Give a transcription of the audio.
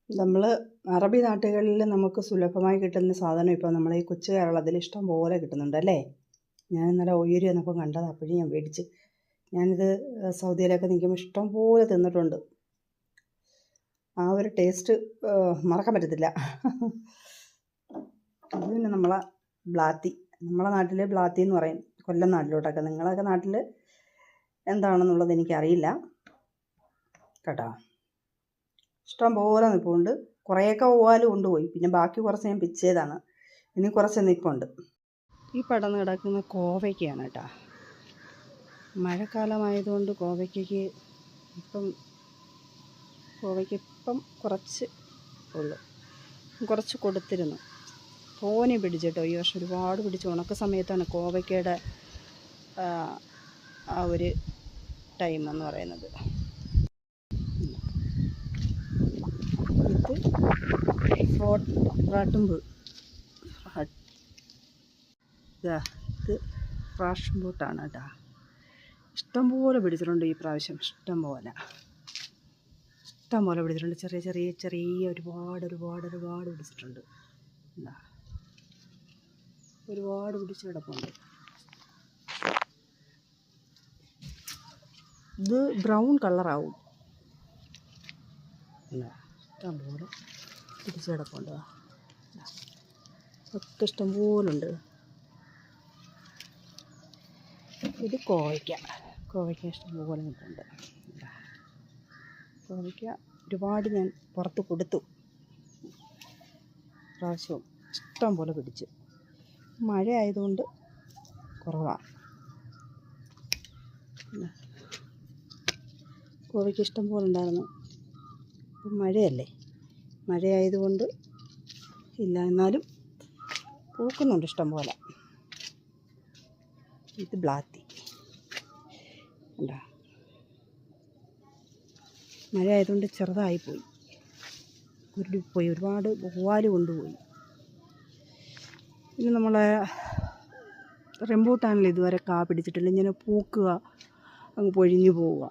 നമ്മൾ അറബി നാട്ടുകളിൽ നമുക്ക് സുലഭമായി കിട്ടുന്ന സാധനം ഇപ്പോൾ നമ്മളെ ഈ കൊച്ചു കേരളത്തിൽ ഇഷ്ടം പോലെ കിട്ടുന്നുണ്ട് അല്ലേ. ഞാൻ ഇന്നലെ ഒയ്യൂര് വന്നപ്പോൾ കണ്ടത്, അപ്പോഴും ഞാൻ മേടിച്ച്. ഞാനിത് സൗദിയിലൊക്കെ നിൽക്കുമ്പോൾ ഇഷ്ടം പോലെ തിന്നിട്ടുണ്ട്. ആ ഒരു ടേസ്റ്റ് മറക്കാൻ പറ്റത്തില്ല. ഇത് പിന്നെ നമ്മളെ ബ്ലാത്തി, നമ്മളെ നാട്ടിൽ ബ്ലാത്തി എന്ന് പറയും, കൊല്ലം നാട്ടിലോട്ടൊക്കെ. നിങ്ങളൊക്കെ നാട്ടിൽ എന്താണെന്നുള്ളത് എനിക്കറിയില്ല കേട്ടോ. ഇഷ്ടം പോലെ നിൽപ്പുണ്ട്. കുറേയൊക്കെ ഒവ്വാൽ കൊണ്ടുപോയി, പിന്നെ ബാക്കി കുറച്ച് ഞാൻ പിച്ചേതാണ്. ഇനി കുറച്ച് നിൽപ്പുണ്ട്. ഈ പടന്ന് കിടക്കുന്ന കോവയ്ക്കാണ് കേട്ടോ. മഴക്കാലമായതുകൊണ്ട് കോവയ്ക്ക് ഇപ്പം കുറച്ച് ഉള്ളു. കുറച്ച് കൊടുത്തിരുന്നു, തോനെ പിടിച്ചിട്ടോ. ഈ വർഷം ഒരുപാട് പിടിച്ചു. ഉണക്ക സമയത്താണ് കോവയ്ക്കയുടെ ആ ഒരു ടൈം എന്ന് പറയുന്നത്. ഇത് റാട്ടുമ്പ്, ഇത് ഫ്രാഷൻ ബൂട്ടാണ് കേട്ടോ. ഇഷ്ടംപോലെ പിടിച്ചിട്ടുണ്ട് ഈ പ്രാവശ്യം. ഇഷ്ടം പോലെ പിടിച്ചിട്ടുണ്ട്. ചെറിയ ഒരുപാട് പിടിച്ചിട്ടുണ്ട്. ഒരുപാട് പിടിച്ച് കിടപ്പുണ്ട്. ഇത് ബ്രൗൺ കളറാവും. ഇഷ്ടംപോലെ പിടിച്ച് കിടപ്പുണ്ട്. ഒക്കെ ഇഷ്ടംപോലുണ്ട്. ഇത് കോവയ്ക്ക ഇഷ്ടംപോലെ നിൽപ്പുണ്ട്. കോവയ്ക്ക ഒരുപാട് ഞാൻ പുറത്ത് കൊടുത്തു. പ്രാവശ്യവും ഇഷ്ടം പോലെ പിടിച്ചു. മഴ ആയതുകൊണ്ട് കുറവാണ്. കോവയ്ക്ക് ഇഷ്ടം പോലെ ഉണ്ടായിരുന്നു. ഇപ്പം മഴയല്ലേ, മഴയായതുകൊണ്ട് ഇല്ല, എന്നാലും പൂക്കുന്നുണ്ട് ഇഷ്ടം പോലെ. ഇത് ബ്ലാത്തി ഉണ്ടാ. മഴ ആയതുകൊണ്ട് ചെറുതായിപ്പോയി, ഉരുണ്ടിപ്പോയി. ഒരുപാട് പൂവാല് കൊണ്ടുപോയി. പിന്നെ നമ്മളെ റംബൂട്ടാനിൽ ഇതുവരെ കാ പിടിച്ചിട്ടില്ല. ഇങ്ങനെ പൂക്കുക, അങ്ങ് പൊഴിഞ്ഞു പോവുക.